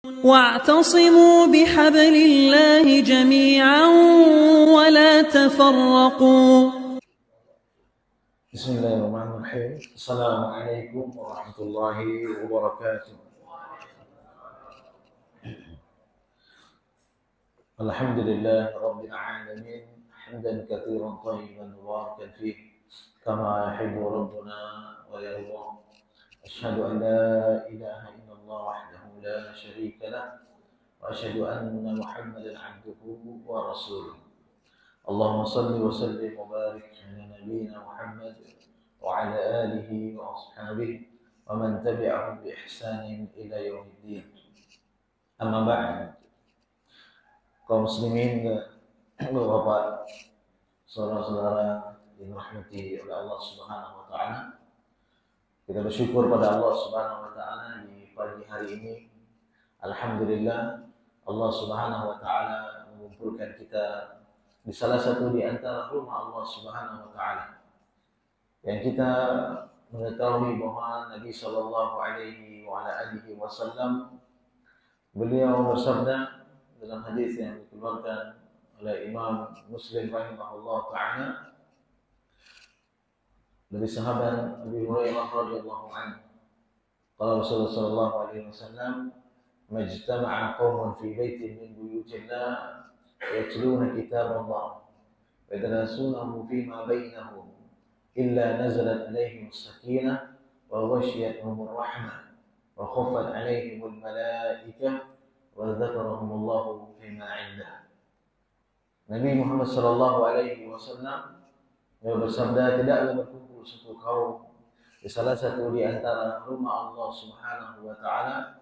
واعتصموا بحبل الله جميعا ولا تفرقوا. بسم الله الرحمن الرحيم. السلام عليكم ورحمة الله وبركاته. الحمد لله رب العالمين حمدا كثيرا طيبا مباركا فيه كما يحب ربنا ويرضى. أشهد أن لا إله إلا الله وحده لا شريك له وأشهد أن محمدا عبده ورسوله. اللهم صل وسلم وبارك على نبينا محمد وعلى آله وأصحابه ومن تبعهم بإحسان إلى يوم الدين. أما بعد, kaum muslimin, bapak-bapak, saudara-saudara yang dirahmati oleh Allah Subhanahu wa taala. Kita bersyukur pada Allah Subhanahu wa taala di pagi hari ini. Alhamdulillah, Allah Subhanahu wa taala mengumpulkan kita di salah satu di antara rumah Allah Subhanahu wa taala. Yang kita mengetahui bahwa Nabi sallallahu alaihi wasallam beliau bersabda dalam hadis yang dikeluarkan oleh Imam Muslim rahimahullah taala dari sahabat Abu Hurairah radhiyallahu anhu. Qala Rasulullah sallallahu alaihi wasallam, "Majtama'a qaumun fi baitin min buyutillah yatluna kitaballah wa yadrasunahu fima bainahum illa nazalat alaihim as-sakinah wa ghashiyatuhum ar-rahmah wa khaffat alaihim al-malaikah wa dzakarahumullahu fima 'indah." Nabi Muhammad sallallahu alaihi wasallam bersabda, tidaklah berkumpul suatu kaum di salah satu di antara rumah Allah Subhanahu wa taala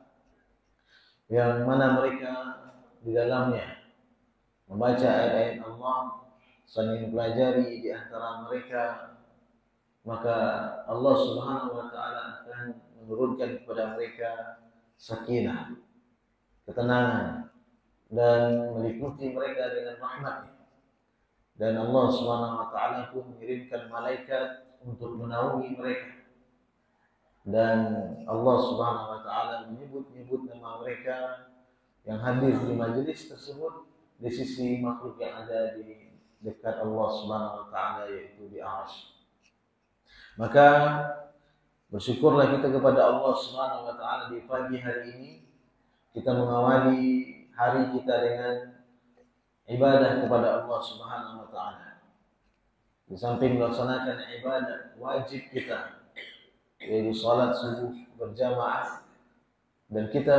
yang mana mereka di dalamnya membaca ayat-ayat Allah, saling pelajari di antara mereka, maka Allah Subhanahu wa taala akan menurunkan kepada mereka sakinah, ketenangan, dan meliputi mereka dengan rahmat-Nya. Dan Allah Subhanahu wa taala pun mengirimkan malaikat untuk menaungi mereka. Dan Allah Subhanahu wa taala menyebut nama mereka yang hadir di majelis tersebut di sisi makhluk yang ada di dekat Allah Subhanahu wa taala, yaitu di Arsy. Maka bersyukurlah kita kepada Allah Subhanahu wa taala di pagi hari ini. Kita mengawali hari kita dengan ibadah kepada Allah Subhanahu wa taala. Di samping melaksanakan ibadah wajib kita, yaitu salat subuh berjamaah, dan kita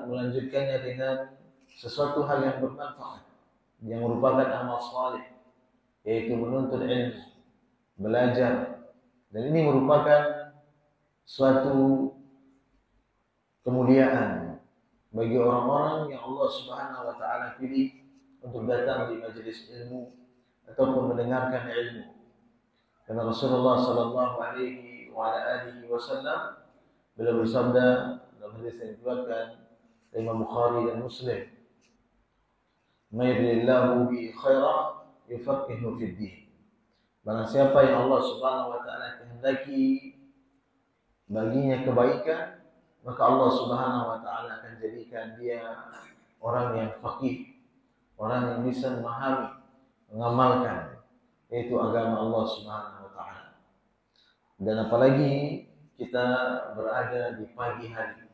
melanjutkannya dengan sesuatu hal yang bermanfaat yang merupakan amal saleh, yaitu menuntut ilmu, belajar. Dan ini merupakan suatu kemuliaan bagi orang-orang yang Allah Subhanahu wa taala pilih untuk datang di majelis ilmu ataupun mendengarkan ilmu. Karena Rasulullah sallallahu alaihi wasallam beliau bersabda dalam hadis yang diriwayatkan Imam Bukhari dan Muslim, "May yuridillahu bi khairan yufaqihu fid din." Barang siapa yang Allah Subhanahu wa taala kehendaki baginya kebaikan, maka Allah Subhanahu wa taala akan jadikan dia orang yang faqih, orang yang bisa memahami, mengamalkan, yaitu agama Allah Subhanahu wa taala. Dan apalagi kita berada di pagi hari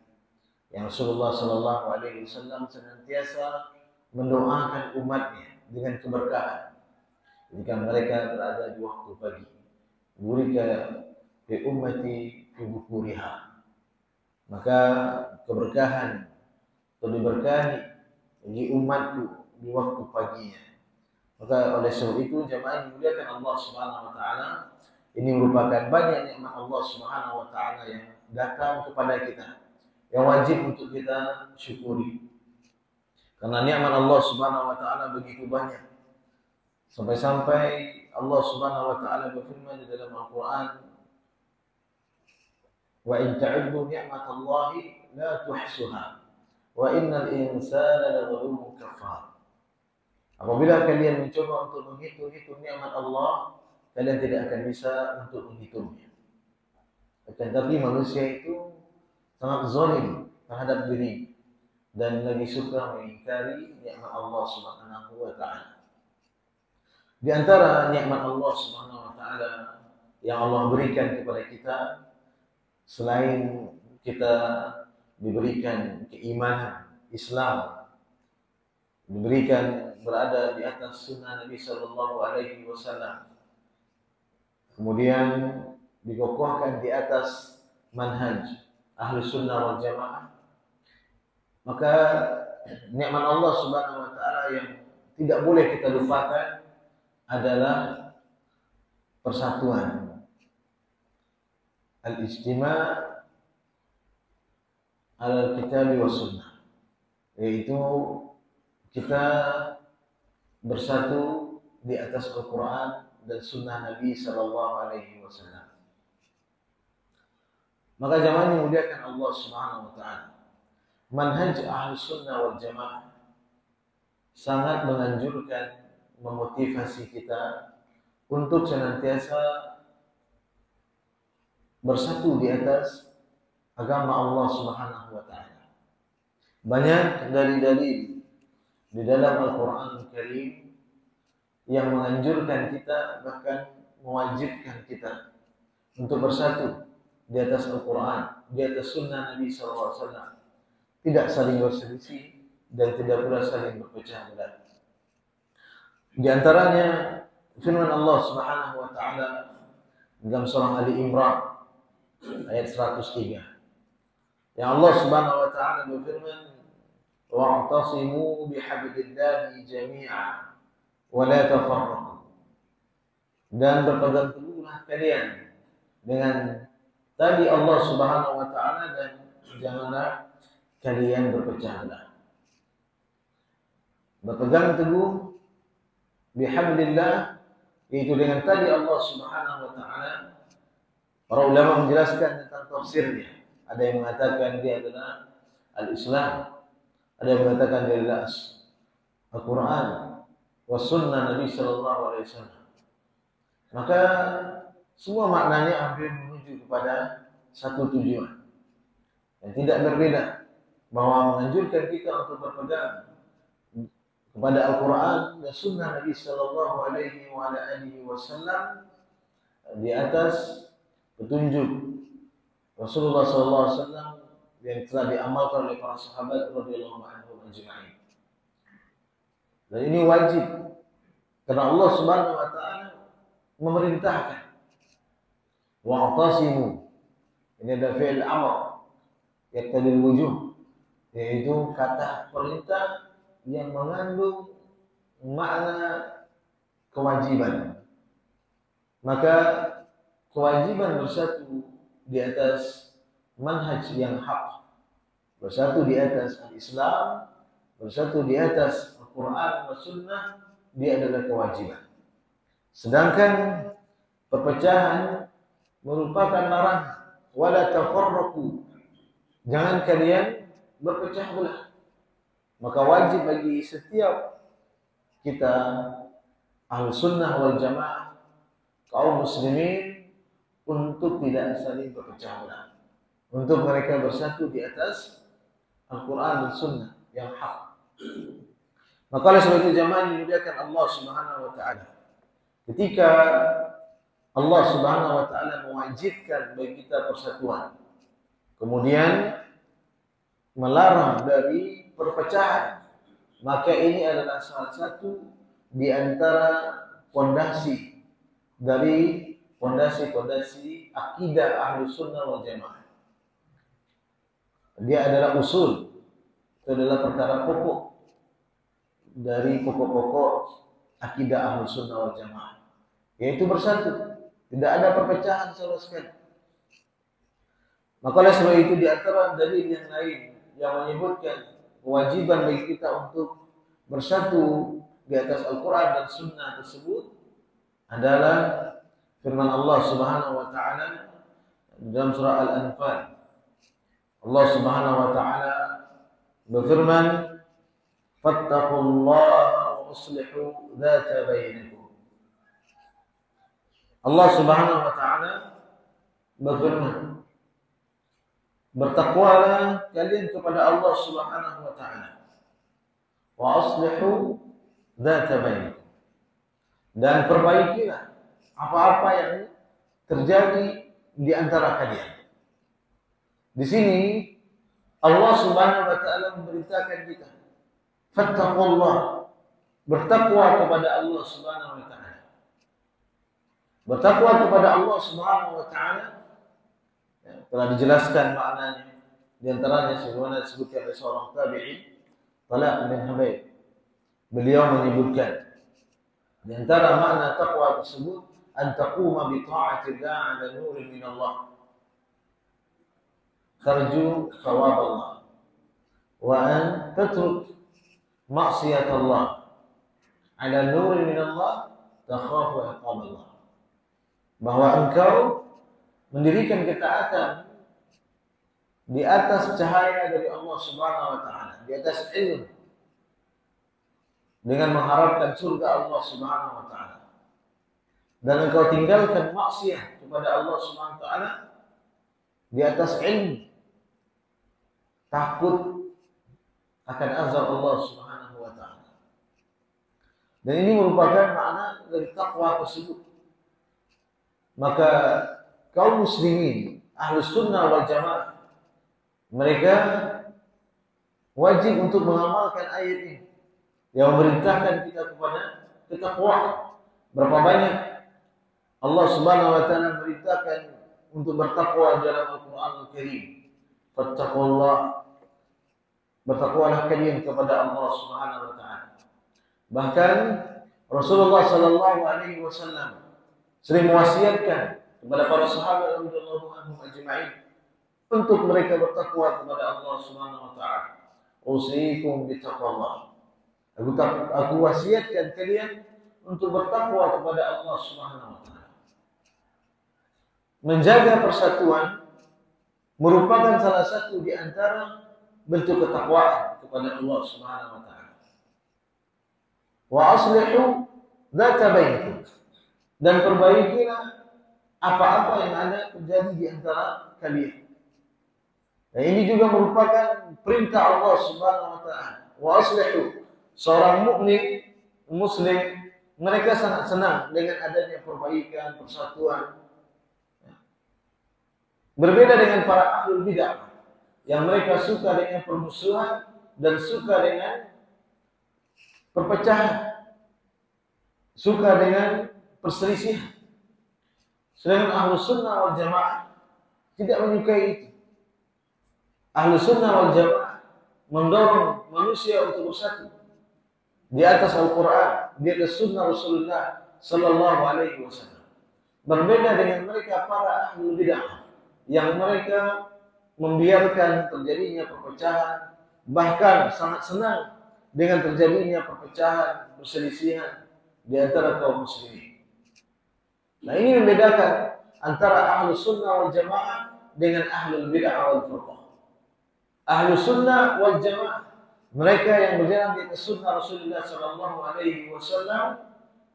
yang Rasulullah sallallahu alaihi wasallam senantiasa mendoakan umatnya dengan keberkahan jika mereka berada di waktu pagi. Burika fi ummati fi bukuriha. Maka keberkahan atau diberkahi bagi umatku di waktu paginya. Maka oleh sebab itu jemaah dimuliakan Allah Subhanahu wa taala, ini merupakan banyak nikmat Allah Subhanahu wa taala yang datang kepada kita, yang wajib untuk kita syukuri. Karena nikmat Allah Subhanahu wa taala begitu banyak. Sampai-sampai Allah Subhanahu wa taala berfirman di dalam Al-Qur'an, "Wa in ta'uddu ni'matallahi la tuhsuha wa innal insana ladzalumun kafar." Apabila kalian mencoba untuk menghitung nikmat Allah, kalian tidak akan bisa untuk menghitungnya. Akan tapi manusia itu sangat zalim terhadap diri. dan lebih suka mengingkari nikmat Allah Subhanahu wa taala. Di antara nikmat Allah Subhanahu wa taala yang Allah berikan kepada kita, selain kita diberikan keimanan Islam, diberikan berada di atas sunnah Nabi Sallallahu Alaihi Wasallam, kemudian dikokohkan di atas manhaj ahli sunnah wal jamaah, maka nikmat Allah Subhanahu wa taala yang tidak boleh kita lupakan adalah persatuan, al-ijtima' al-kitab wa sunnah, yaitu kita bersatu di atas Al-Quran dan sunnah Nabi Sallallahu Alaihi Wasallam. Maka jamaah yang dimuliakan Allah Subhanahu Wa Taala, manhaj ahli sunnah wal jamaah sangat menganjurkan, memotivasi kita untuk senantiasa bersatu di atas agama Allah Subhanahu wa taala. Banyak dalil-dalil di dalam Al-Qur'an Al-Karim yang menganjurkan kita, bahkan mewajibkan kita untuk bersatu di atas Al-Qur'an, di atas sunnah Nabi SAW, tidak saling berselisih dan tidak pula saling berpecah belah. Di antaranya firman Allah Subhanahu wa taala dalam surah Ali Imran ayat 103. Yang Allah Subhanahu wa taala berfirman, "Wa'tasimu bihablillahi jami'an wa la tafarraqu." Dan berpegang teguhlah kalian dengan tali Allah Subhanahu wa taala dan janganlah kalian berpecah belah. Berpegang teguh bihablillah, yaitu dengan tali Allah Subhanahu wa taala. Para ulama menjelaskan tentang tafsirnya. Ada yang mengatakan dia adalah al-Islam, ada yang mengatakan dia adalah Al-Quran wa sunnah Nabi Sallallahu Alaihi Wasallam. Maka semua maknanya hampir menuju kepada satu tujuan yang tidak berbeda, bahwa menganjurkan kita untuk berpegang kepada Al-Quran dan sunnah Nabi Sallallahu Alaihi Wasallam di atas petunjuk Rasulullah Sallallahu Alaihi Wasallam yang telah diamalkan oleh para sahabat radhiyallahu anhum ajma'in. Dan ini wajib karena Allah Subhanahu wa taala memerintahkan. Wa'tasimu, ini ada fi'il amr yaqtadil wujub, yaitu kata perintah yang mengandung makna kewajiban. Maka kewajiban bersatu di atas manhaj yang hak, bersatu di atas al-Islam, bersatu di atas Al-Quran dan Sunnah, dia adalah kewajiban. Sedangkan perpecahan merupakan larangan. Wala tafarraqu, jangan kalian berpecah belah. Maka wajib bagi setiap kita ahlu sunnah wal jamaah, kaum muslimin, untuk tidak saling berpecah belah, untuk mereka bersatu di atas Al-Quran dan Sunnah yang hak. Maka oleh sebab itu jamaah dimuliakan Allah Subhanahu wa taala, ketika Allah Subhanahu wa taala mewajibkan bagi kita persatuan, kemudian melarang dari perpecahan, maka ini adalah salah satu di antara fondasi dari fondasi-fondasi akidah ahlu sunnah wal jamaah. Dia adalah usul, itu adalah perkara pokok dari pokok-pokok akidah ahlu sunnah wal jamaah, yaitu bersatu, tidak ada perpecahan sama sekali. Maka oleh sebab itu di antara dalil yang lain yang menyebutkan kewajiban bagi kita untuk bersatu di atas Al-Quran dan Sunnah tersebut adalah firman Allah Subhanahu wa taala dalam surah Al-Anfal. Allah Subhanahu wa taala berfirman, "Fattaqullaha wa aslihu dzata bainakum." Allah Subhanahu wa taala berfirman, bertakwalah kalian kepada Allah Subhanahu wa taala. Wa aslihu dzata bainakum. Dan perbaikilah apa-apa yang terjadi di antara kalian. Di sini Allah Subhanahu wa taala memberitakan kita, fattaqullah, bertakwa kepada Allah Subhanahu wa taala. Bertakwa kepada Allah Subhanahu wa taala telah dijelaskan maknanya. Di antaranya sebagaimana disebutkan oleh seorang tabi'in, Talaq bin Habayb. Beliau menyebutkan di antara makna takwa tersebut, an taquma bi ta'atillah 'ala nurin min Allah. Tarju thawab Allah wa an tatruk maksiyat Allah 'ala nurin min Allah takhafu 'iqab Allah. Bahwa engkau mendirikan ketaatan di atas cahaya dari Allah Subhanahu wa taala, di atas ilmu, dengan mengharapkan surga Allah Subhanahu wa taala. Dan engkau tinggalkan maksiat kepada Allah Subhanahu wa taala di atas ilmu, takut akan azab Allah Subhanahu wa taala. Dan ini merupakan makna dari takwa tersebut. Maka kaum muslimin Ahlus Sunnah wal Jamaah, mereka wajib untuk mengamalkan ayat ini yang memerintahkan kita kepada ketakwaan. Berapa banyak Allah Subhanahu wa taala memerintahkan untuk bertakwa dalam Al-Qur'an Al-Karim. Fattaqullah, bertakwalah kalian kepada Allah Subhanahu wa taala. Bahkan Rasulullah sallallahu alaihi wasallam sering mewasiatkan kepada para sahabat radhiyallahu anhum ajma'in untuk mereka bertakwa kepada Allah Subhanahu wa taala. Usikum bittaqwallah. Aku wasiatkan kalian untuk bertakwa kepada Allah Subhanahu wa taala. Menjaga persatuan merupakan salah satu di antara bentuk ketakwaan kepada Allah Subhanahu wa taala. Wa aslihu dzata bainakum. Dan perbaikilah apa-apa yang ada terjadi di antara kalian. Dan ini juga merupakan perintah Allah Subhanahu wa taala. Wa aslihu. Seorang mukmin muslim, mereka sangat senang dengan adanya perbaikan, persatuan. Berbeda dengan para ahlul bidah yang mereka suka dengan permusuhan dan suka dengan perpecahan, suka dengan perselisihan. Sedangkan Ahlus Sunnah wal Jamaah tidak menyukai itu. Ahlus Sunnah wal Jamaah mendorong manusia untuk bersatu di atas Al-Quran, di atas Sunnah Rasulullah Sallallahu Alaihi Wasallam. Berbeda dengan mereka para ahlul bidah yang mereka membiarkan terjadinya perpecahan, bahkan sangat senang dengan terjadinya perpecahan, perselisihan di antara kaum muslimin. Nah, ini membedakan antara Ahlus Sunnah wal Jamaah dengan Ahlul Bid'ah wal Furqah. Ahlus Sunnah wal Jamaah, mereka yang berjalan di atas sunnah Rasulullah Sallallahu Alaihi Wasallam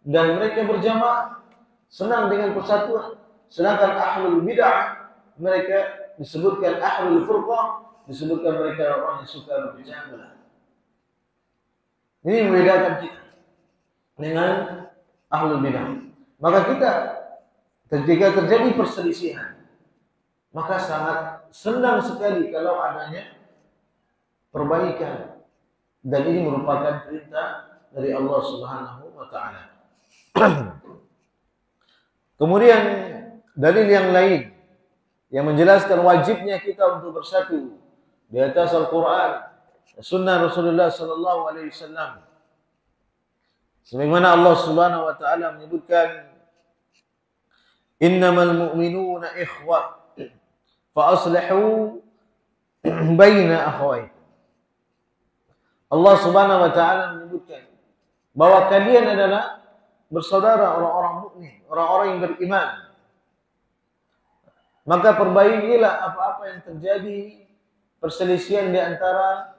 dan mereka berjamaah, senang dengan persatuan. Sedangkan Ahlul Bid'ah, mereka disebutkan Ahlul Furqah, disebutkan mereka orang yang suka berpecah belah. Ini membedakan kita dengan Ahlul Bid'ah. Maka kita ketika terjadi perselisihan, maka sangat senang sekali kalau adanya perbaikan. Dan ini merupakan perintah dari Allah Subhanahu wa taala. Kemudian dalil yang lain yang menjelaskan wajibnya kita untuk bersatu di atas Al-Qur'an, sunnah Rasulullah sallallahu alaihi wasallam. Sebagaimana Allah Subhanahu wa taala menyebutkan, innamal mu'minuna ikhwah fa aslihu baina akhawaykum. Allah Subhanahu wa taala menyebutkan bahwa kalian adalah bersaudara, orang-orang mukmin, orang-orang yang beriman. Maka perbaikilah apa-apa yang terjadi perselisihan di antara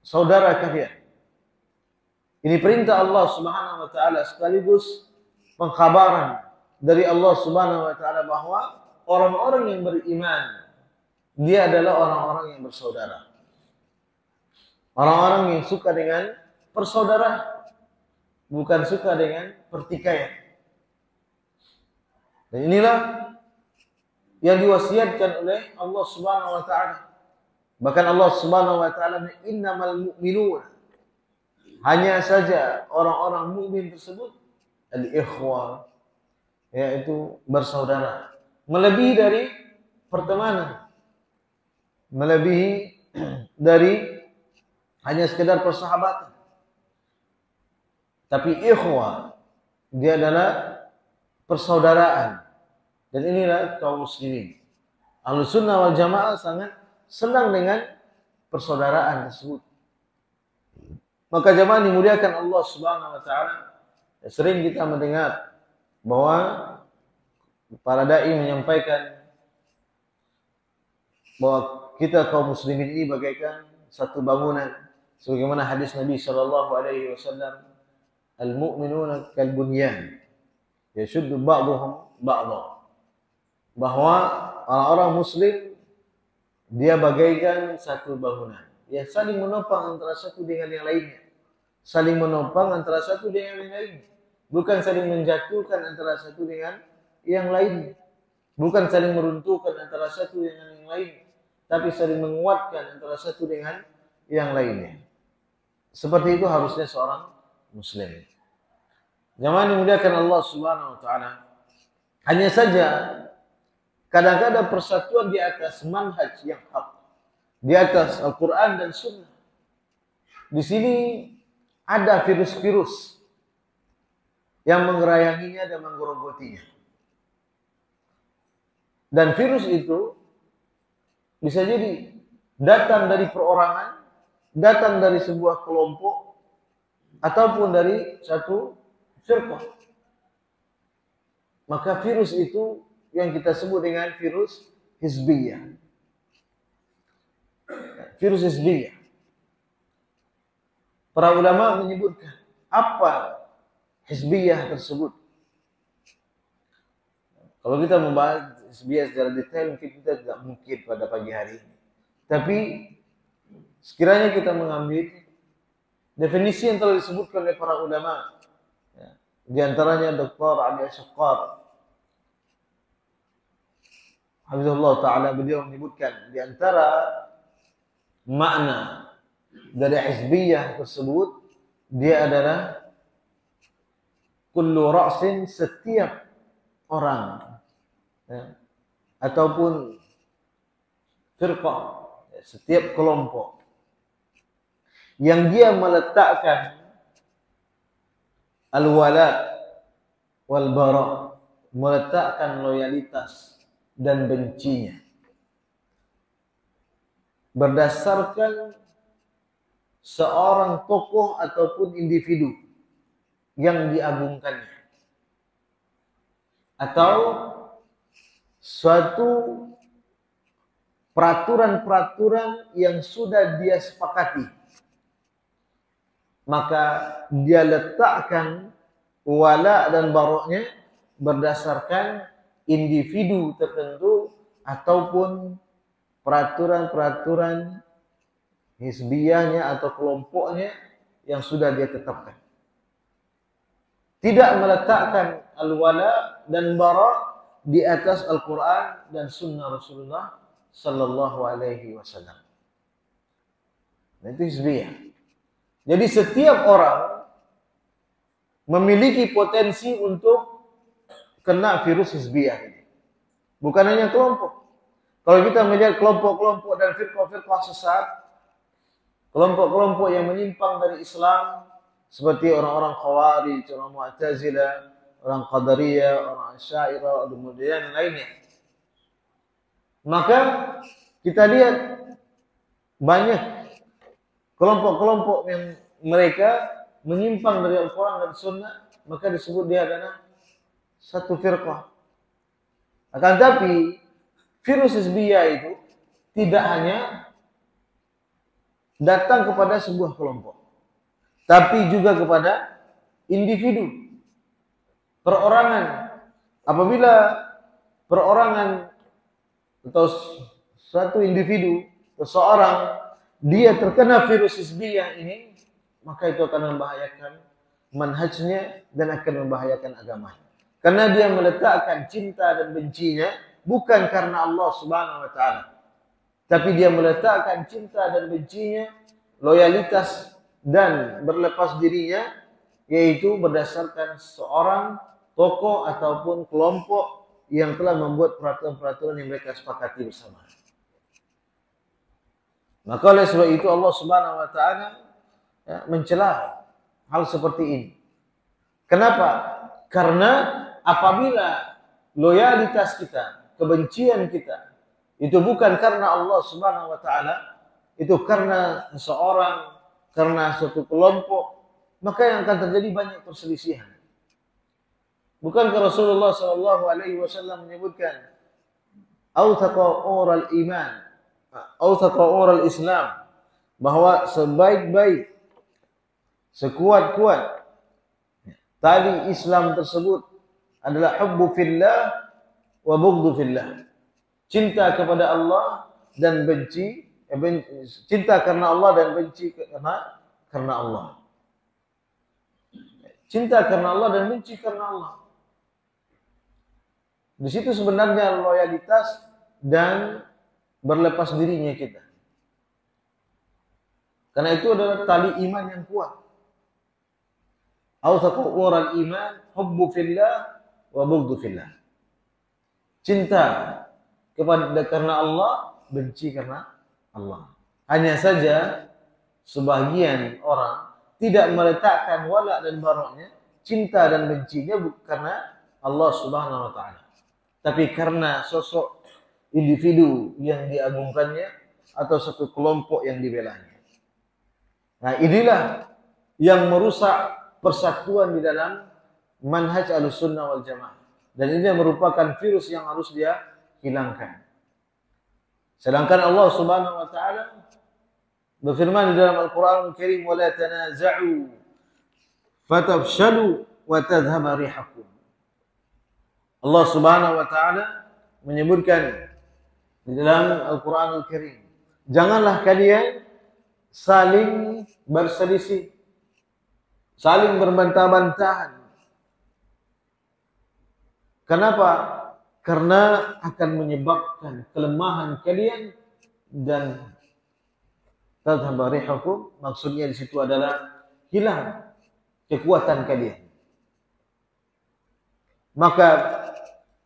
saudara kalian. Ini perintah Allah Subhanahu wa taala sekaligus pengkhabaran dari Allah Subhanahu wa taala bahwa orang-orang yang beriman dia adalah orang-orang yang bersaudara. Orang-orang yang suka dengan persaudaraan, bukan suka dengan pertikaian. Dan inilah yang diwasiatkan oleh Allah Subhanahu wa taala. Bahkan Allah Subhanahu wa taala, innamal mu'minun, hanya saja orang-orang mukmin tersebut al-ikhwah, yaitu bersaudara, melebihi dari pertemanan, melebihi dari hanya sekedar persahabatan. Tapi ikhwah, dia adalah persaudaraan. Dan inilah kaum muslimin. Ahlus sunnah wal jamaah sangat senang dengan persaudaraan tersebut. Maka jamaah dimuliakan Allah Subhanahu wa taala, sering kita mendengar bahwa para dai menyampaikan bahwa kita kaum muslimin ini bagaikan satu bangunan. Sebagaimana hadis Nabi sallallahu alaihi wasallam, al-mu'minuna kal bunyan yashuddu ba'dhum ba'dha. Bahwa orang-orang muslim dia bagaikan satu bangunan yang saling menopang antara satu dengan yang lainnya. Saling menopang antara satu dengan yang lainnya. Bukan saling menjatuhkan antara satu dengan yang lainnya. Bukan saling meruntuhkan antara satu dengan yang lainnya, tapi saling menguatkan antara satu dengan yang lainnya. Seperti itu harusnya seorang muslim. Jamaah dimuliakan Allah Subhanahu wa taala. Hanya saja kadang-kadang persatuan di atas manhaj yang hak, di atas Al-Quran dan Sunnah. Di sini ada virus-virus yang mengerayanginya dan menggerogotinya. Dan virus itu bisa jadi datang dari perorangan, datang dari sebuah kelompok, ataupun dari satu firqah. Maka virus itu yang kita sebut dengan virus hizbiyah. Virus hizbiyah. Para ulama menyebutkan apa hizbiyah tersebut. Kalau kita membahas hizbiyah secara detail mungkin kita tidak mungkin pada pagi hari ini. Tapi sekiranya kita mengambil definisi yang telah disebutkan oleh para ulama, di antaranya Dr. Ali Asy-Syaqqar Hafizahullah Ta'ala, beliau menyebutkan di antara makna dari hizbiyah tersebut, dia adalah kullu ra'sin, setiap orang, ataupun firqah, setiap kelompok yang dia meletakkan al-wala wal bara, meletakkan loyalitas dan bencinya berdasarkan seorang tokoh ataupun individu yang diagungkannya, atau suatu peraturan-peraturan yang sudah dia sepakati, maka dia letakkan wala dan baroknya berdasarkan individu tertentu ataupun peraturan-peraturan hizbiyahnya atau kelompoknya yang sudah dia tetapkan. Tidak meletakkan al-wala dan bara di atas Al-Quran dan Sunnah Rasulullah Sallallahu Alaihi Wasallam. Itu hizbiyah. Jadi setiap orang memiliki potensi untuk kena virus hizbiyah ini. Bukan hanya kelompok. Kalau kita melihat kelompok-kelompok dan firqah-firqah sesat, kelompok-kelompok yang menyimpang dari Islam, seperti orang-orang Khawarij, orang Mu'tazilah, orang Qadariyah, orang Asy'ariyah, kemudian lainnya. Maka kita lihat banyak kelompok-kelompok yang mereka menyimpang dari Al-Quran dan Sunnah, maka disebut dia adalah satu firqah. Akan tapi virus hizbiyah itu tidak hanya datang kepada sebuah kelompok, tapi juga kepada individu, perorangan. Apabila perorangan atau suatu individu, seseorang, dia terkena virus hizbiyah ini, maka itu akan membahayakan manhajnya dan akan membahayakan agamanya. Karena dia meletakkan cinta dan bencinya bukan karena Allah Subhanahu wa taala, tapi dia meletakkan cinta dan bencinya, loyalitas dan berlepas dirinya, yaitu berdasarkan seorang tokoh ataupun kelompok yang telah membuat peraturan-peraturan yang mereka sepakati bersama. Maka oleh sebab itu Allah Subhanahu wa taala mencela hal seperti ini. Kenapa? Karena apabila loyalitas kita, kebencian kita itu bukan karena Allah Subhanahu wa taala, itu karena seseorang, karena suatu kelompok, maka yang akan terjadi banyak perselisihan. Bukankah Rasulullah sallallahu alaihi wasallam menyebutkan authaqa ural iman, authaqa ural Islam, bahwa sebaik-baik, sekuat-kuat tali Islam tersebut adalah hubbu fillah wa bughdhu fillah. Cinta kepada Allah dan benci, cinta karena Allah dan benci karena Allah. Cinta karena Allah dan benci karena Allah. Di situ sebenarnya loyalitas dan berlepas dirinya kita. Karena itu adalah tali iman yang kuat. Awthaqu ural iman hubbu fillah wa bughdhu fillah. Cinta karena Allah, benci karena Allah. Hanya saja sebagian orang tidak meletakkan wala dan baraknya, cinta dan bencinya bukan karena Allah Subhanahu wa taala, tapi karena sosok individu yang diagungkannya atau satu kelompok yang dibelanya. Nah, inilah yang merusak persatuan di dalam manhaj Ahlussunnah wal Jamaah. Dan ini merupakan virus yang harus dia hilangkan. Sedangkan Allah Subhanahu wa taala berfirman di dalam Al-Qur'an Al-Karim, "Wa la tanaza'u fatafshalu wa tadhhaba rihakum." Allah Subhanahu wa taala menyebutkan di dalam Al-Qur'an Al-Karim, janganlah kalian saling berselisih, saling berbantah-bantahan. Kenapa? Karena akan menyebabkan kelemahan kalian dan tadhhaba rihakum, maksudnya di situ adalah hilang kekuatan kalian. Maka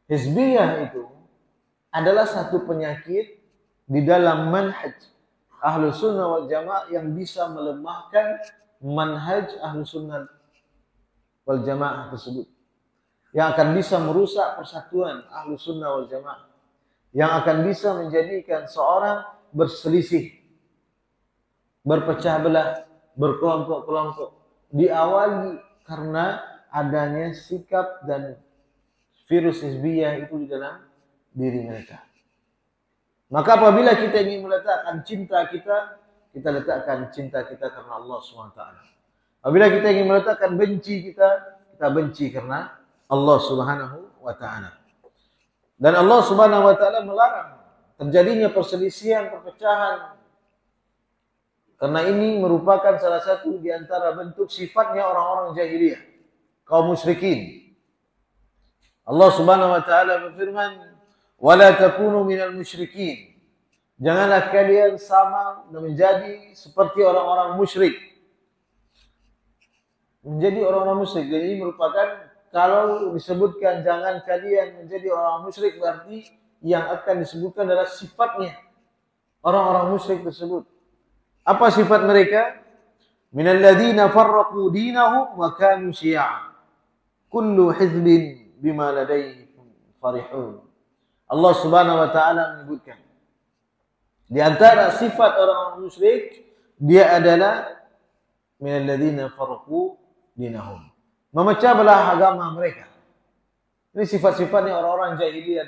hizbiyah itu adalah satu penyakit di dalam manhaj Ahlussunnah wal Jamaah yang bisa melemahkan manhaj Ahlussunnah wal Jamaah tersebut, yang akan bisa merusak persatuan Ahlussunnah wal Jamaah, yang akan bisa menjadikan seorang berselisih, berpecah belah, berkelompok-kelompok, diawali karena adanya sikap dan virus hizbiyah itu di dalam diri mereka. Maka apabila kita ingin meletakkan cinta kita, kita letakkan cinta kita karena Allah SWT. Apabila kita ingin meletakkan benci kita, kita benci karena Allah Subhanahu wa taala. Dan Allah Subhanahu wa taala melarang terjadinya perselisihan, perpecahan. Karena ini merupakan salah satu di antara bentuk sifatnya orang-orang jahiliyah, kaum musyrikin. Allah Subhanahu wa taala berfirman, "Wa la takunu minal musyrikin." Janganlah kalian sama dan menjadi seperti orang-orang musyrik. Menjadi orang-orang musyrik. Jadi ini merupakan, kalau disebutkan jangan kalian menjadi orang musyrik, berarti yang akan disebutkan adalah sifatnya orang-orang musyrik tersebut. Apa sifat mereka? Minal ladzina farraqu dinahum wa kanu syi'a. Kullu hizbin bima ladaihim farihun. Allah Subhanahu wa taala menyebutkan di antara sifat orang-orang musyrik, dia adalah minal ladzina farraqu dinahum, memecah belah agama mereka. Ini sifat-sifatnya orang-orang jahiliyah,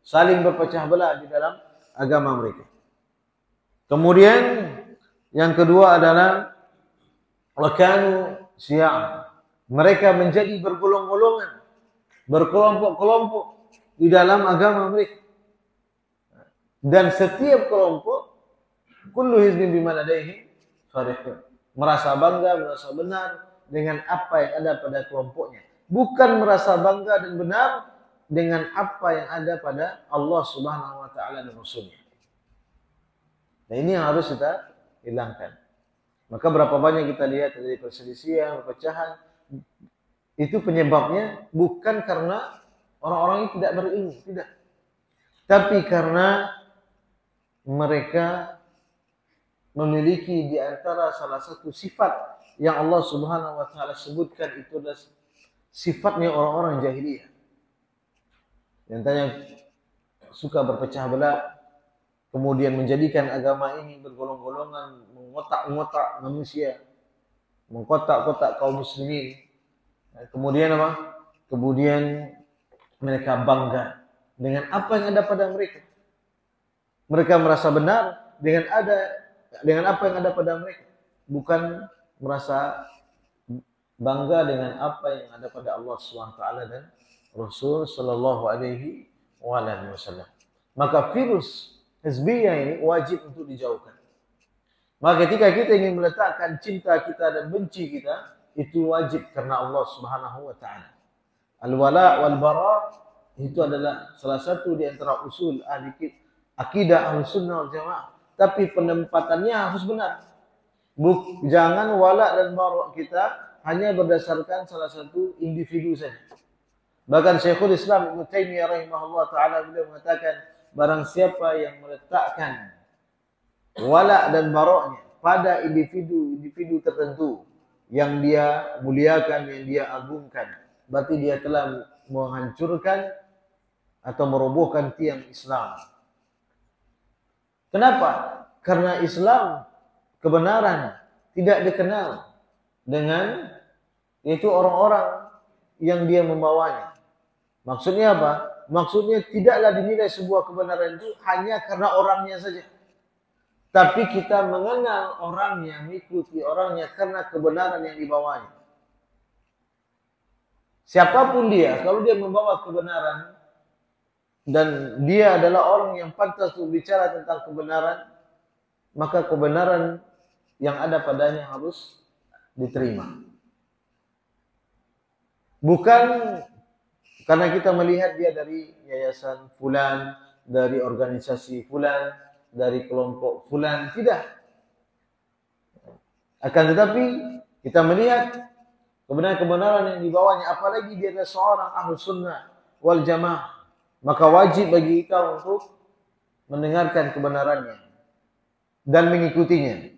saling berpecah belah di dalam agama mereka. Kemudian yang kedua adalah wakanu syi'a, mereka menjadi bergolong-golongan, berkelompok-kelompok di dalam agama mereka. Dan setiap kelompok kullu hizbin bima ladaihim farihun. Merasa bangga, merasa benar dengan apa yang ada pada kelompoknya. Bukan merasa bangga dan benar dengan apa yang ada pada Allah Subhanahu wa taala dan Rasulnya. Nah, ini yang harus kita hilangkan. Maka berapa banyak kita lihat dari perselisihan, perpecahan, itu penyebabnya bukan karena orang-orang ini tidak berilmu, tidak. Tapi karena mereka memiliki di antara salah satu sifat yang Allah Subhanahu wa taala sebutkan, itu adalah sifatnya orang-orang jahiliyah. Yang tanya suka berpecah belah, kemudian menjadikan agama ini bergolong-golongan, mengotak-ngotak manusia, mengkotak-kotak kaum muslimin. Kemudian apa? Kemudian mereka bangga dengan apa yang ada pada mereka. Mereka merasa benar dengan apa yang ada pada mereka, bukan merasa bangga dengan apa yang ada pada Allah SWT dan Rasul Sallallahu Alaihi Wasallam. Maka virus hizbiyah ini wajib untuk dijauhkan. Maka ketika kita ingin meletakkan cinta kita dan benci kita, itu wajib karena Allah Subhanahu wa taala. Al-wala wal bara itu adalah salah satu di antara usul akidah Ahlussunnah wal Jamaah. Tapi penempatannya harus benar. Jangan wala dan bara kita hanya berdasarkan salah satu individu saja. Bahkan Syekhul Islam Ibnu Taimiyah rahimahullah taala beliau mengatakan, barang siapa yang meletakkan wala dan baroknya pada individu tertentu yang dia muliakan, yang dia agungkan, berarti dia telah menghancurkan atau merobohkan tiang Islam. Kenapa? Karena Islam, kebenaran, tidak dikenal dengan yaitu orang-orang yang dia membawanya. Maksudnya apa? Maksudnya tidaklah dinilai sebuah kebenaran itu hanya karena orangnya saja. Tapi kita mengenal orangnya, mengikuti orangnya karena kebenaran yang dibawanya. Siapapun dia, kalau dia membawa kebenaran dan dia adalah orang yang pantas untuk bicara tentang kebenaran, maka kebenaran yang ada padanya harus diterima. Bukan karena kita melihat dia dari yayasan fulan, dari organisasi fulan, dari kelompok fulan, tidak. Akan tetapi kita melihat kebenaran-kebenaran yang dibawanya, apalagi dia adalah seorang Ahlus Sunnah wal Jamaah, maka wajib bagi kita untuk mendengarkan kebenarannya dan mengikutinya.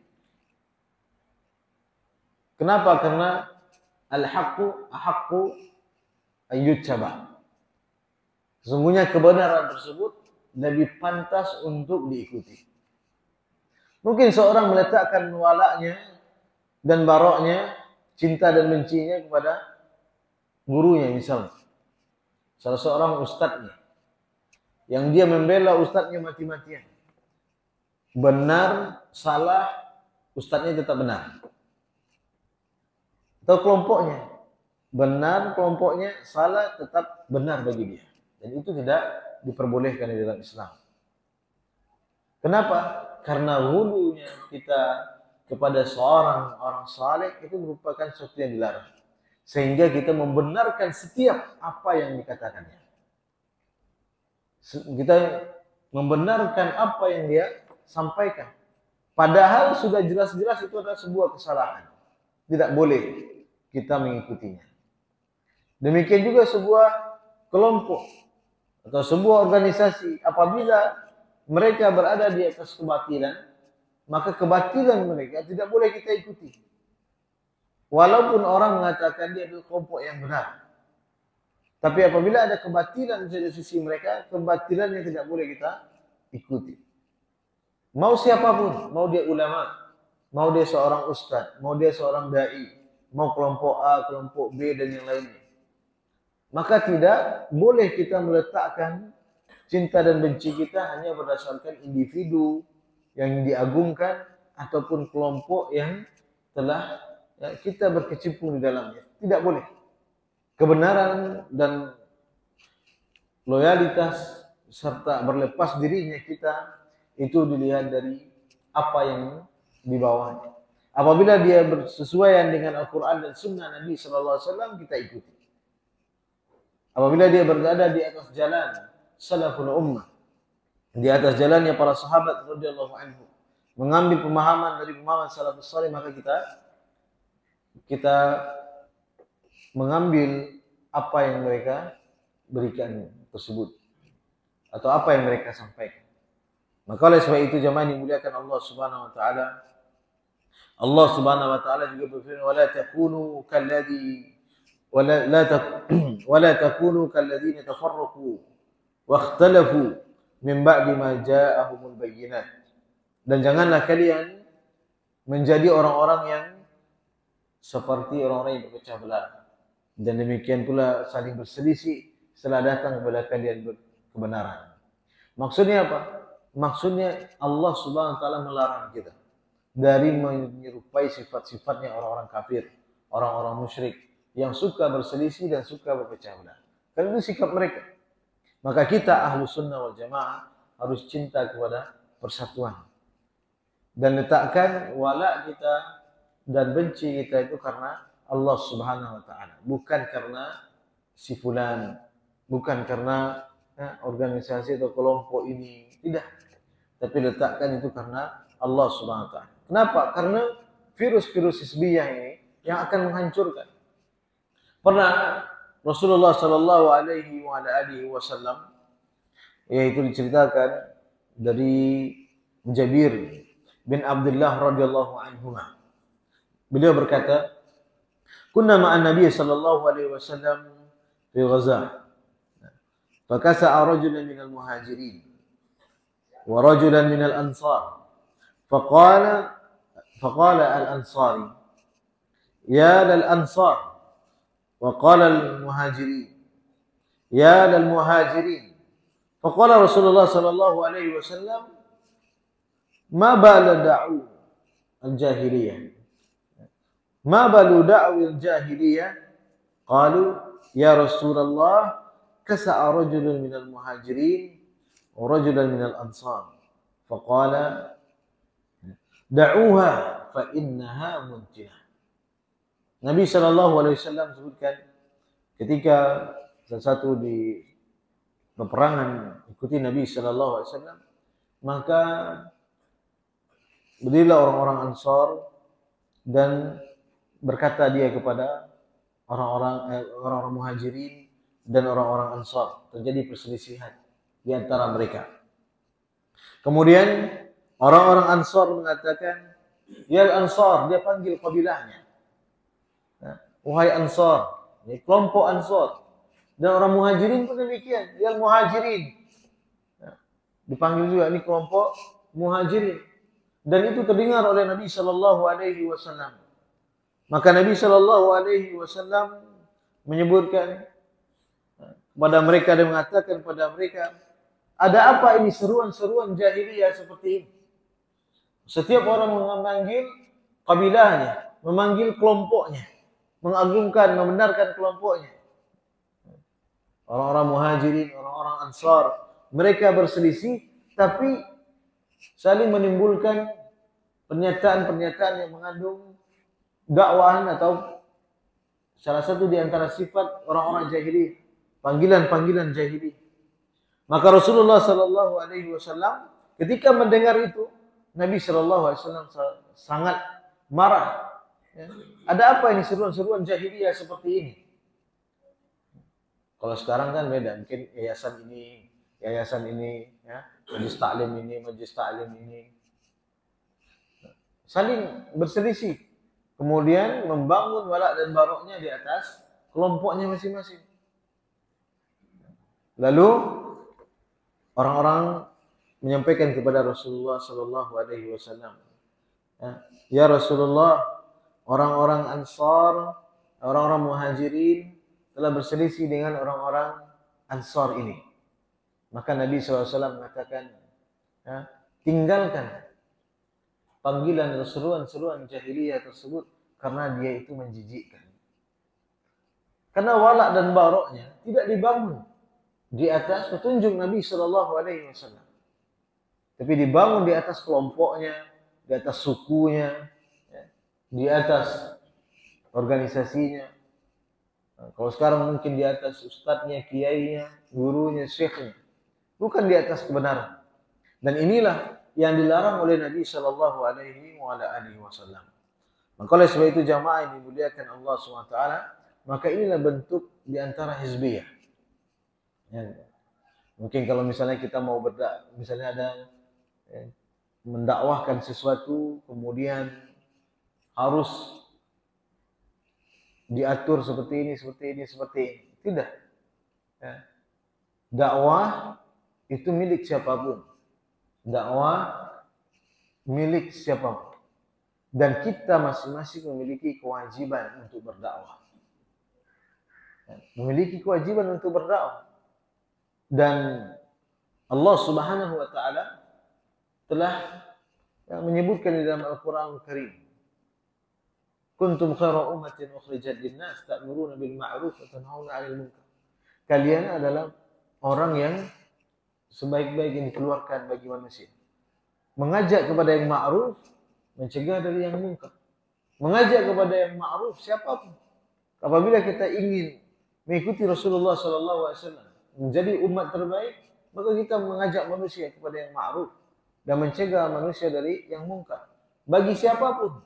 Kenapa? Karena al-haqqu ahaqqu ayyuttaba. Sesungguhnya kebenaran tersebut lebih pantas untuk diikuti. Mungkin seorang meletakkan walaknya dan baroknya, cinta dan bencinya kepada gurunya misalnya. Salah seorang ustadznya, yang dia membela ustadznya mati-matian. Benar, salah, ustadznya tetap benar. Atau kelompoknya, benar kelompoknya, salah tetap benar bagi dia. Dan itu tidak diperbolehkan di dalam Islam. Kenapa? Karena hulunya kita kepada seorang orang saleh itu merupakan sesuatu yang dilarang. Sehingga kita membenarkan setiap apa yang dikatakannya. Kita membenarkan apa yang dia sampaikan. Padahal sudah jelas-jelas itu adalah sebuah kesalahan. Tidak boleh kita mengikutinya. Demikian juga sebuah kelompok atau sebuah organisasi, apabila mereka berada di atas kebatilan, maka kebatilan mereka tidak boleh kita ikuti. Walaupun orang mengatakan dia adalah kelompok yang benar. Tapi apabila ada kebatilan dari sisi mereka, kebatilan yang tidak boleh kita ikuti. Mau siapapun, mau dia ulama, mau dia seorang ustadz, mau dia seorang dai, mau kelompok A, kelompok B, dan yang lainnya. Maka tidak boleh kita meletakkan cinta dan benci kita hanya berdasarkan individu yang diagungkan ataupun kelompok yang telah kita berkecimpung di dalamnya. Tidak boleh. Kebenaran dan loyalitas serta berlepas dirinya kita itu dilihat dari apa yang di bawahnya. Apabila dia bersesuaian dengan Al-Quran dan Sunnah Nabi Sallallahu Alaihi Wasallam, kita ikuti. Apabila dia berada di atas jalan salaful ummah, di atas jalannya para sahabat radhiyallahu anhu, mengambil pemahaman dari pemahaman salafus salih, maka kita mengambil apa yang mereka berikan tersebut atau apa yang mereka sampaikan. Maka oleh sebab itu jemaah dimuliakan Allah Subhanahu wa taala, Allah Subhanahu wa taala juga berfirman, wala takunu kalladzina tafarraqu wa ikhtalafu min ba'di ma ja'ahumul bayyinat. Dan janganlah kalian menjadi orang-orang yang seperti orang-orang yang berpecah belah. Dan demikian pula saling berselisih setelah datang kepada kalian kebenaran. Maksudnya apa? Maksudnya Allah Subhanahu wa taala melarang kita dari menyerupai sifat-sifatnya orang-orang kafir, orang-orang musyrik yang suka berselisih dan suka berpecah belah. Karena itu sikap mereka. Maka kita ahlu sunnah wal jamaah harus cinta kepada persatuan. Dan letakkan wala kita dan benci kita itu karena Allah Subhanahu wa taala, bukan karena si fulan, bukan karena organisasi atau kelompok ini, tidak. Tapi letakkan itu karena Allah Subhanahu wa taala. Kenapa? Karena virus-virus hizbiyah ini yang akan menghancurkan. Pernah Rasulullah sallallahu alaihi wasallam, yaitu diceritakan dari Jabir bin Abdullah radhiyallahu anhu. Beliau berkata, "Kunna ma'an Nabi sallallahu alaihi wasallam fi Ghazah. Fakasa'a rajulan minal muhajirin wa rajulan minal ansar. فقال الأنصاري يا للأنصار وقال المهاجرين يا للمهاجرين فقال رسول الله صلى الله عليه وسلم ما بال دعو الجاهلية ما بال دعو الجاهلية قالوا يا رسول الله كسأ رجل من المهاجرين ورجلا من الأنصار فقال da'uha fa innaha muntinah." Nabi SAW sebutkan ketika salah satu di peperangan ikuti Nabi SAW, maka berdirilah orang-orang Ansar dan berkata dia kepada orang-orang Muhajirin dan orang-orang Ansar. Terjadi perselisihan di antara mereka. Kemudian orang-orang Ansar mengatakan, ya Ansar, dia panggil kabilahnya. Wahai Ansar, ini kelompok Ansar. Dan orang Muhajirin pun demikian, ya Muhajirin. Dipanggil juga, ini kelompok Muhajirin. Dan itu terdengar oleh Nabi sallallahu alaihi wasallam. Maka Nabi sallallahu alaihi wasallam menyebutkan kepada mereka dan mengatakan kepada mereka, ada apa ini seruan-seruan jahiliyah seperti ini? Setiap orang memanggil kabilahnya, memanggil kelompoknya, mengagungkan, membenarkan kelompoknya. Orang-orang Muhajirin, orang-orang Ansar, mereka berselisih, tapi saling menimbulkan pernyataan-pernyataan yang mengandung dakwaan atau salah satu di antara sifat orang-orang jahiliyah, panggilan-panggilan jahiliyah. Maka Rasulullah sallallahu alaihi wasallam ketika mendengar itu, Nabi sallallahu alaihi wasallam sangat marah. Ada apa ini seruan-seruan jahiliyah seperti ini? Kalau sekarang kan beda, mungkin yayasan ini, ya, majlis taklim ini, saling berselisih, kemudian membangun walak dan baroknya di atas kelompoknya masing-masing. Lalu orang-orang menyampaikan kepada Rasulullah sallallahu alaihi wasallam, ya Rasulullah, orang-orang Ansar, orang-orang Muhajirin telah berselisih dengan orang-orang Ansar ini. Maka Nabi SAW mengatakan, tinggalkan panggilan atau seruan-seruan jahiliyah tersebut karena dia itu menjijikkan. Karena walak dan baroknya tidak dibangun di atas petunjuk Nabi Shallallahu Alaihi Wasallam, tapi dibangun di atas kelompoknya, di atas sukunya, ya, di atas organisasinya. Nah, kalau sekarang mungkin di atas ustadznya, kiainya, gurunya, syekhnya, bukan di atas kebenaran. Dan inilah yang dilarang oleh Nabi Shallallahu Alaihi Wasallam. Maka oleh sebab itu jamaah yang dimuliakan Allah SWT, maka inilah bentuk di antara hizbiyah. Ya. Mungkin kalau misalnya kita mau misalnya ada mendakwahkan sesuatu, kemudian harus diatur seperti ini. Tidak. Ya. Dakwah itu milik siapapun. Dakwah milik siapapun. Dan kita masing-masing memiliki kewajiban untuk berdakwah. Memiliki kewajiban untuk berdakwah. Dan Allah Subhanahu wa taala telah menyebutkan di dalam Al-Qur'an Al-Karim, kuntum khaira ummatin ukhrijat lin-nas ta'muruna bil ma'ruf wa tanhauna 'anil munkar. Kalian adalah orang yang sebaik-baik yang dikeluarkan bagi manusia. Mengajak kepada yang ma'ruf, mencegah dari yang munkar. Mengajak kepada yang ma'ruf siapapun. Apabila kita ingin mengikuti Rasulullah SAW, menjadi umat terbaik, maka kita mengajak manusia kepada yang ma'ruf dan mencegah manusia dari yang munkar. Bagi siapapun,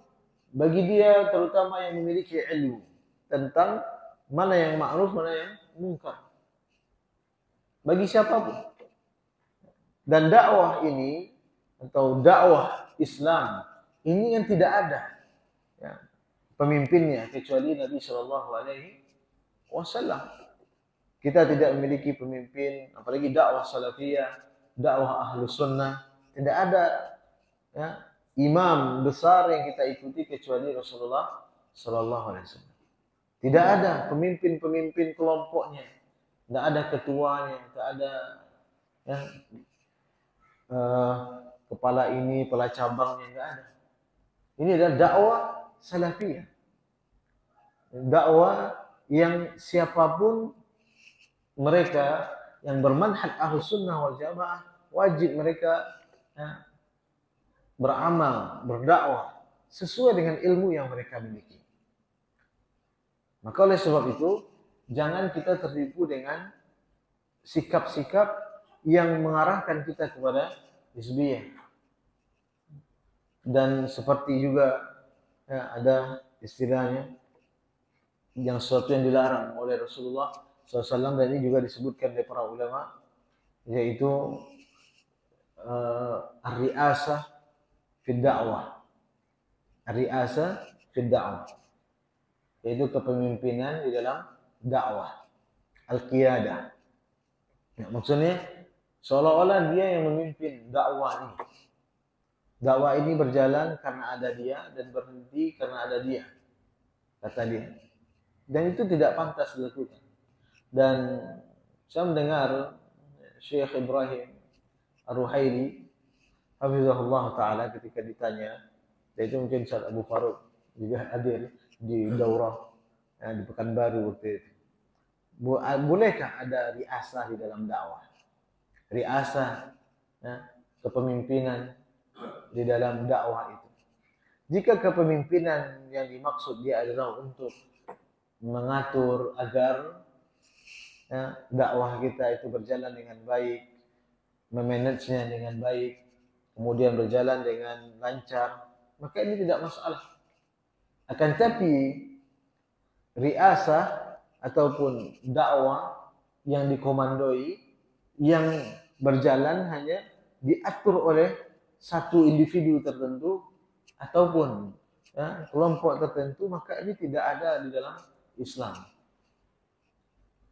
bagi dia terutama yang memiliki ilmu tentang mana yang ma'ruf, mana yang munkar. Bagi siapapun. Dan dakwah ini atau dakwah Islam ini yang tidak ada ya, pemimpinnya kecuali Nabi Shallallahu Alaihi Wasallam. Kita tidak memiliki pemimpin, apalagi dakwah salafiyah, dakwah ahlus sunnah, tidak ada ya, imam besar yang kita ikuti kecuali Rasulullah Shallallahu Alaihi Wasallam. Tidak ada pemimpin kelompoknya, tidak ada ketuanya, tidak ada ya, kepala ini, kepala cabangnya, tidak ada. Ini adalah dakwah salafiyah. Dakwah yang siapapun mereka yang bermanhaj Ahlus Sunnah wal Jamaah, wajib mereka ya, beramal, berdakwah sesuai dengan ilmu yang mereka miliki. Maka oleh sebab itu, jangan kita tertipu dengan sikap-sikap yang mengarahkan kita kepada hizbiyah. Dan seperti juga ya, ada istilahnya yang sesuatu yang dilarang oleh Rasulullah SAW, dan ini juga disebutkan oleh para ulama, yaitu ar-ri'asah fid da'wah. Ar-ri'asah fid da'wah, yaitu kepemimpinan di dalam dakwah, al-qiyadah. Ya, maksudnya seolah-olah dia yang memimpin dakwah ini. Dakwah ini berjalan karena ada dia dan berhenti karena ada dia, kata dia. Dan itu tidak pantas dilakukan. Dan saya mendengar Syekh Ibrahim Ar-Ruhaili hafizahullah ta'ala ketika ditanya, yaitu mungkin Ustaz Abu Faruq juga hadir di daurah di Pekanbaru waktu itu. Bolehkah ada riasah di dalam dakwah? Riasah, ya, kepemimpinan di dalam dakwah itu. Jika kepemimpinan yang dimaksud dia adalah untuk mengatur agar ya, dakwah kita itu berjalan dengan baik, memanagenya dengan baik, kemudian berjalan dengan lancar, maka ini tidak masalah. Akan tapi riasah ataupun dakwah yang dikomandoi, yang berjalan hanya diatur oleh satu individu tertentu ataupun ya, kelompok tertentu, maka ini tidak ada di dalam Islam.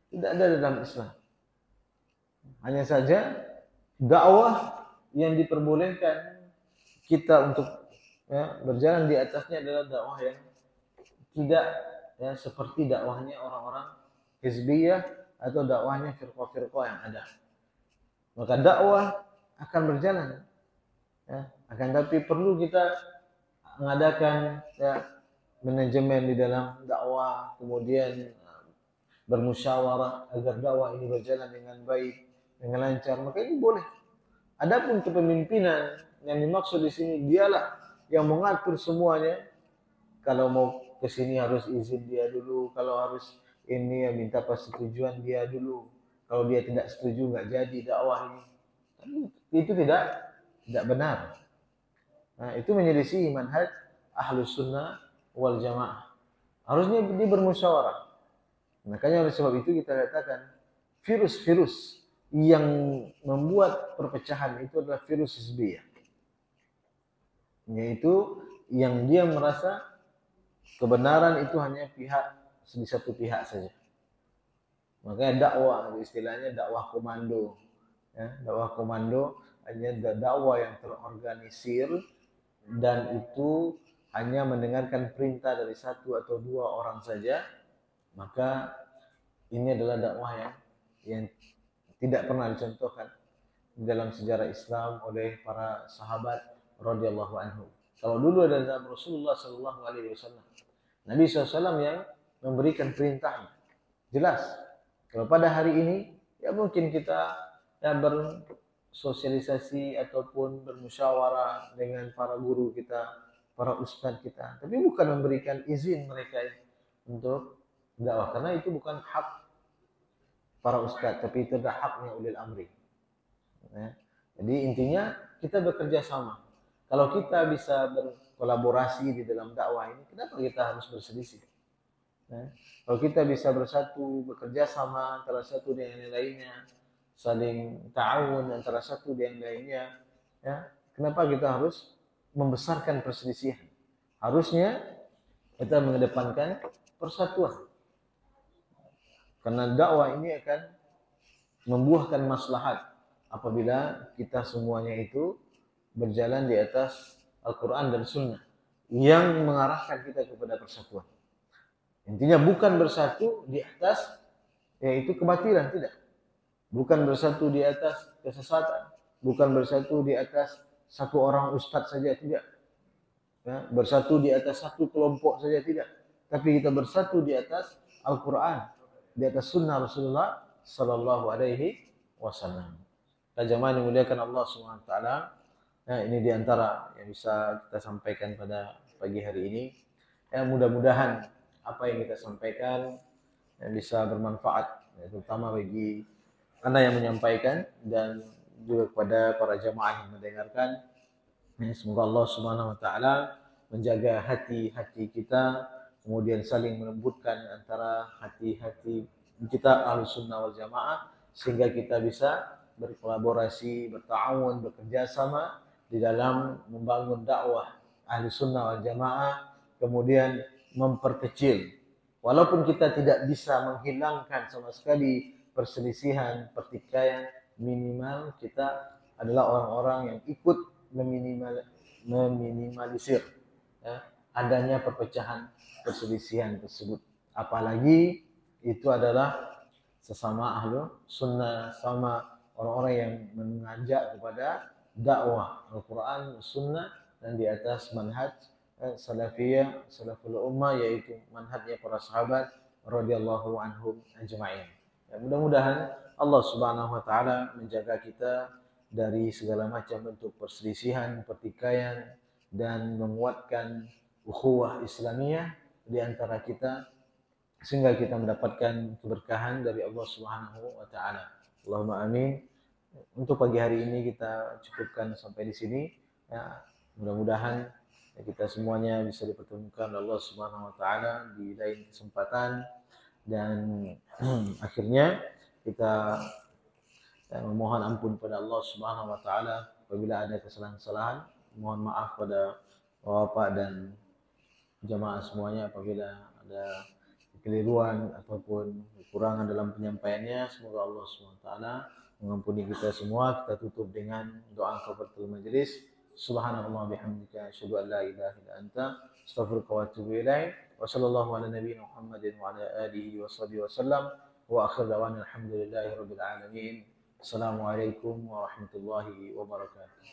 Tidak ada di dalam Islam. Hanya saja dakwah yang diperbolehkan kita untuk ya, berjalan di atasnya adalah dakwah yang tidak ya, seperti dakwahnya orang-orang hizbiyah atau dakwahnya firqah-firqah yang ada. Maka dakwah akan berjalan. Ya, akan tapi perlu kita mengadakan ya, manajemen di dalam dakwah, kemudian bermusyawarah agar dakwah ini berjalan dengan baik, dengan lancar, maka ini boleh. Adapun kepemimpinan yang dimaksud di sini, dialah yang mengatur semuanya. Kalau mau ke sini harus izin dia dulu, kalau harus ini ya minta persetujuan dia dulu. Kalau dia tidak setuju nggak jadi dakwah ini. Itu tidak benar. Nah, itu menyelisihi manhaj Ahlus Sunnah wal Jamaah. Harusnya dia bermusyawarah. Makanya oleh sebab itu kita katakan virus-virus yang membuat perpecahan itu adalah virus hizbiyah. Yaitu yang dia merasa kebenaran itu hanya di satu pihak saja. Makanya dakwah, istilahnya dakwah komando. Ya, dakwah komando hanya dakwah yang terorganisir dan itu hanya mendengarkan perintah dari satu atau dua orang saja. Maka ini adalah dakwah yang tidak pernah dicontohkan dalam sejarah Islam oleh para sahabat radhiyallahu anhu. Kalau dulu ada Rasulullah sallallahu alaihi wasallam, Nabi SAW yang memberikan perintahnya. Jelas. Kalau pada hari ini, ya mungkin kita bersosialisasi ataupun bermusyawarah dengan para guru kita, para ustadz kita. Tapi bukan memberikan izin mereka untuk dakwah. Karena itu bukan hak para ustadz, tapi itu adalah haknya ulil amri. Ya. Jadi intinya kita bekerja sama. Kalau kita bisa berkolaborasi di dalam dakwah ini, kenapa kita harus berselisih? Ya. Kalau kita bisa bersatu, bekerja sama antara satu dengan yang lainnya, saling ta'awun antara satu dengan yang lainnya, ya, kenapa kita harus membesarkan perselisihan? Harusnya kita mengedepankan persatuan. Karena dakwah ini akan membuahkan maslahat apabila kita semuanya itu berjalan di atas Al-Quran dan Sunnah yang mengarahkan kita kepada persatuan. Intinya bukan bersatu di atas yaitu kebatilan, tidak. Bukan bersatu di atas kesesatan, bukan bersatu di atas satu orang ustadz saja, tidak. Ya, bersatu di atas satu kelompok saja, tidak. Tapi kita bersatu di atas Al-Quran, di atas Sunnah Rasulullah Sallallahu Alaihi Wasallam. Jamaah yang dimuliakan Allah Subhanahu Wa Taala. Nah, ini diantara yang bisa kita sampaikan pada pagi hari ini. Ya, mudah-mudahan apa yang kita sampaikan yang bisa bermanfaat, ya, terutama bagi anda yang menyampaikan dan juga kepada para jamaah yang mendengarkan. Ya, semoga Allah Subhanahu Wa Taala menjaga hati-hati kita, kemudian saling melembutkan antara hati-hati kita Ahlus Sunnah wal Jamaah sehingga kita bisa berkolaborasi, berta'awun, bekerja sama di dalam membangun dakwah Ahli Sunnah wal Jamaah, kemudian memperkecil. Walaupun kita tidak bisa menghilangkan sama sekali perselisihan, pertikaian, minimal kita adalah orang-orang yang ikut meminimalisir ya, adanya perpecahan perselisihan tersebut. Apalagi itu adalah sesama ahlu sunnah, sama orang-orang yang mengajak kepada dakwah Al-Quran, Sunnah dan di atas manhaj salafiyah, salaful ummah, yaitu manhajnya para sahabat radhiyallahu anhum ajma'in. Ya, mudah-mudahan Allah Subhanahu Wa Taala menjaga kita dari segala macam bentuk perselisihan, pertikaian dan menguatkan ukhuwah Islamiyah di antara kita sehingga kita mendapatkan keberkahan dari Allah Subhanahu Wa Taala. Allahumma amin. Untuk pagi hari ini kita cukupkan sampai di sini. Ya, mudah-mudahan kita semuanya bisa dipertemukan oleh Allah Subhanahu Wa Taala di lain kesempatan dan akhirnya kita memohon ampun pada Allah Subhanahu Wa Taala apabila ada kesalahan-kesalahan. Mohon maaf pada bapak dan jamaah semuanya apabila ada kekeliruan ataupun kekurangan dalam penyampaiannya. Semoga Allah SWT mengampuni kita semua. Kita tutup dengan doa kafaratul majelis. Subhanallah bihamdika asyhadu an la ilaha illa anta astaghfiruka wa atubu ilaik. Wa sallallahu ala nabiyyina Muhammadin wa ala alihi wa sahbihi wasallam. Wa akhir dawana alhamdulillahi rabbil alamin. Assalamualaikum warahmatullahi wabarakatuh.